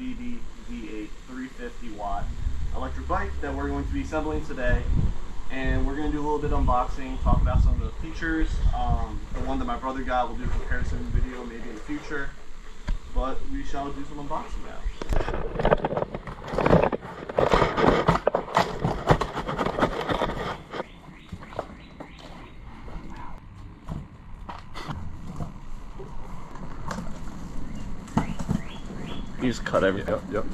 Vivi V8 350 watt electric bike that we're going to be assembling today. And we're going to do a little bit of unboxing, talk about some of the features. The one that my brother got, we'll do a comparison video maybe in the future. But we shall do some unboxing now. You just cut everything. Yep.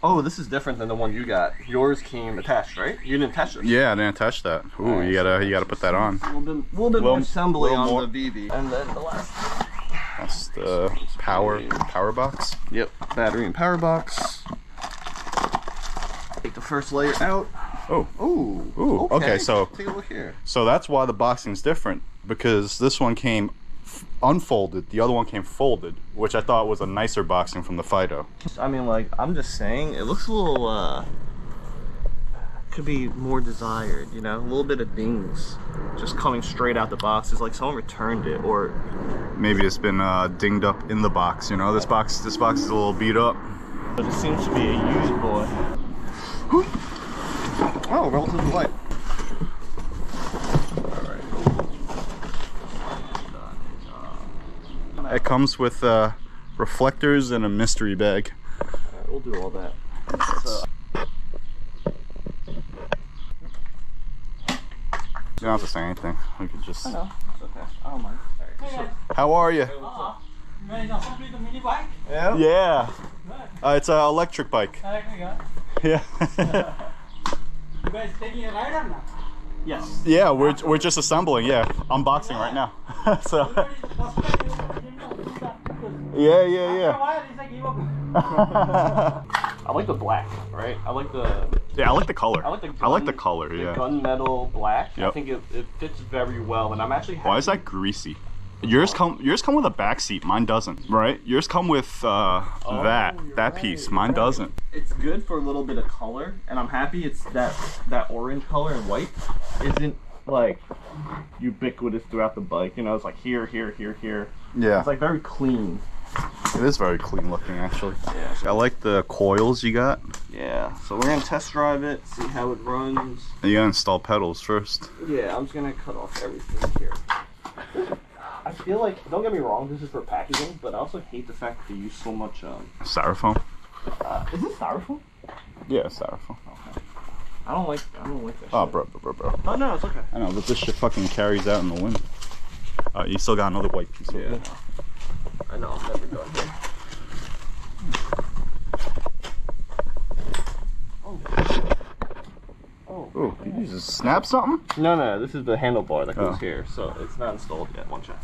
Oh, this is different than the one you got. Yours came attached, right? You didn't attach it. Yeah, I didn't attach that. Ooh, you gotta put that on. A little bit more assembly on the Vivi. And then the last. That's the power box. Yep, battery and power box. Take the first layer out. Oh. Ooh. Okay, so take a look here. So that's why the boxing's different, because this one came unfolded, the other one came folded, which I thought was a nicer boxing from the Fido. I mean, like, I'm just saying, it looks a little, could be more desired, you know? A little bit of dings just coming straight out the box. It's like someone returned it, or maybe it's been dinged up in the box, you know? This box is a little beat up. But it seems to be a used boy. Oh, relatively light. It comes with reflectors and a mystery bag. Alright, we'll do all that. So, you don't have to say anything. We could just. I know. It's okay. I don't mind. Right. How are you? Yeah. Yeah. It's an electric bike. Yeah. You guys taking a ride or not? Yes. Yeah, we're just assembling. Yeah, unboxing right now. So. Yeah. I like the black, right? I like the. Yeah, I like the color. I like the color. The Yeah. gunmetal black. Yep. I think it fits very well, and I'm actually happy. Why is that greasy? Yours come with a back seat. Mine doesn't. Right? Yours come with that piece. Mine doesn't. It's good for a little bit of color, and I'm happy it's that orange color and white isn't like ubiquitous throughout the bike. You know, it's like here. Yeah. It's like very clean. It is very clean looking, actually. Yeah. I like the coils you got. Yeah. So we're gonna test drive it, see how it runs. And you gotta install pedals first. Yeah, I'm just gonna cut off everything here. I feel like, don't get me wrong, this is for packaging, but I also hate the fact that they use so much Styrofoam. Is it styrofoam? Yeah, styrofoam. Okay. I don't like that. Oh, shit. bro. Oh no, it's okay. I know, but this shit fucking carries out in the wind. You still got another white piece. Yeah. I know, I'm never done here. Oh, did you just snap something? No, this is the handlebar that goes here, so it's not installed yet. Watch out.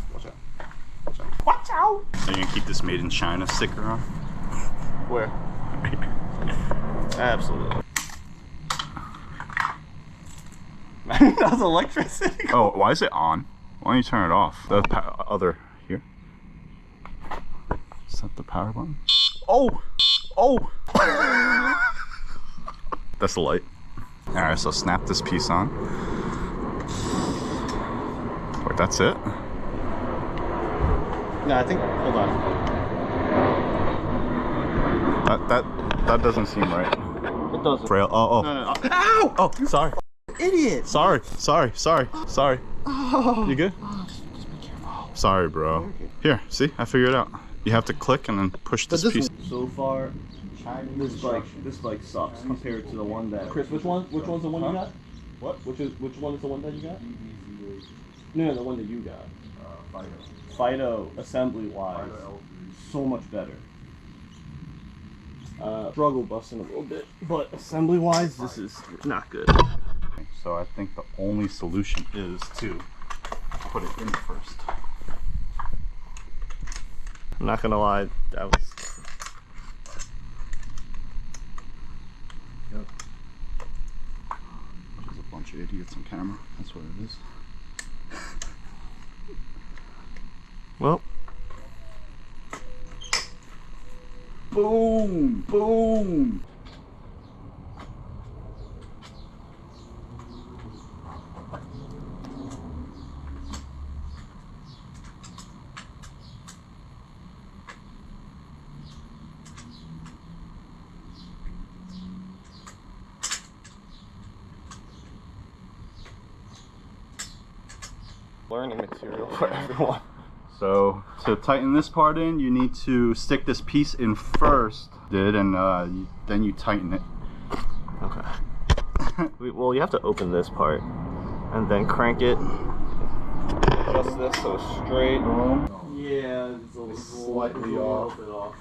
Watch out! Are you gonna keep this Made in China sticker on? Where? Absolutely. That's electricity. Oh, why is it on? Why don't you turn it off? The other here. Is that the power button? Oh! That's the light. Alright, so snap this piece on. Wait, that's it? No, I think, hold on. That doesn't seem right. It doesn't. Frail. Oh. No. Ow! Oh, sorry. Idiot! Sorry. Oh. You good? Just be careful. Sorry, bro. Here, see? I figured it out. You have to click and then push this piece. So far, this bike sucks compared to the one that. Chris, which one's the one you got? What? Which one is the one that you got? No, the one that you got. Fido assembly wise, so much better. Struggle busting a little bit, but assembly wise, this is not good. So I think the only solution is to put it in first. I'm not gonna lie, that was. Yep. There's a bunch bunch of idiots on camera. That's what it is. Well. Boom! Boom! Learning material for everyone. So to tighten this part in, you need to stick this piece in first, and then you tighten it. Okay. Well, you have to open this part and then crank it. Adjust this so it's straight. Yeah, it's a little slightly off. bit off.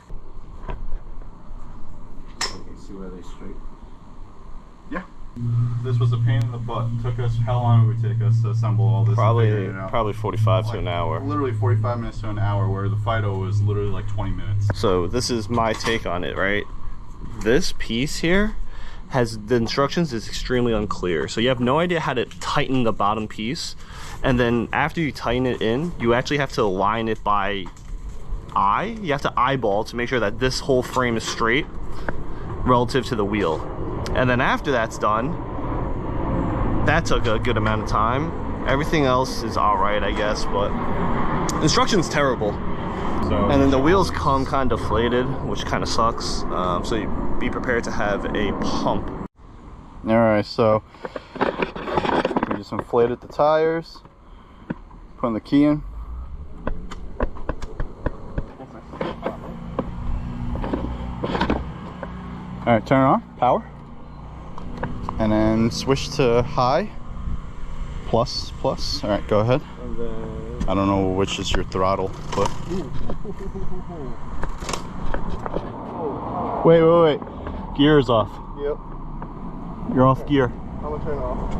You can see where they straight. Yeah. This was a pain in the butt. It took us, how long would it take us to assemble all this? Probably 45 to an hour. Literally 45 minutes to an hour, where the Fido was literally like 20 minutes. So this is my take on it, right? This piece here has, the instructions is extremely unclear. So you have no idea how to tighten the bottom piece. And then after you tighten it in, you actually have to align it by eye. You have to eyeball to make sure that this whole frame is straight relative to the wheel. And then after that's done, that took a good amount of time. Everything else is all right, I guess, but instruction's terrible. So, and then the wheels come kind of deflated, which kind of sucks. So you be prepared to have a pump. all right, so we just inflated the tires, putting the key in. All right, turn it on, power. And then switch to high, plus. All right, go ahead. And then... I don't know which is your throttle, but. Wait. Gear is off. Yep. You're off gear. I'm gonna turn it off.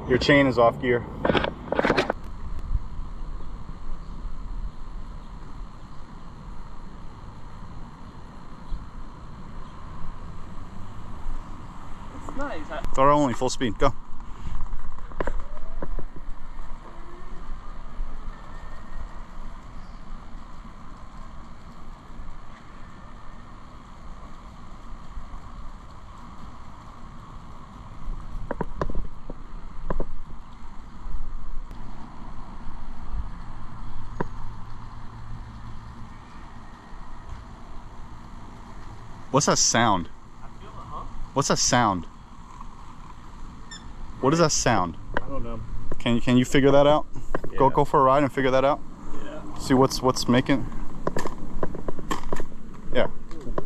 Your chain is off gear. Nice. Throttle only, full speed, go. What's that sound? What's that sound? What does that sound? I don't know. Can you figure that out? Yeah. Go for a ride and figure that out. Yeah. See what's making. Yeah.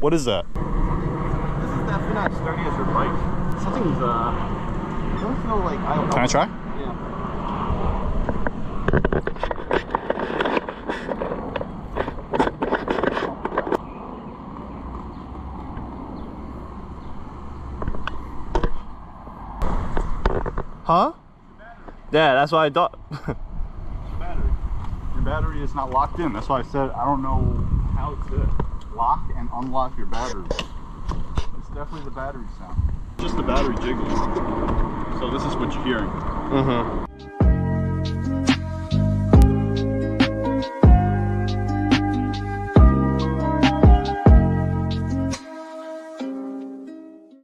What is that? This is definitely not sturdy as your bike. Something's I don't feel like Can I try? Yeah. Huh? Yeah, that's what I thought. Your battery is not locked in. That's why I said I don't know how to lock and unlock your battery. It's definitely the battery sound. Just the battery jiggling. So this is what you're hearing. Mm-hmm.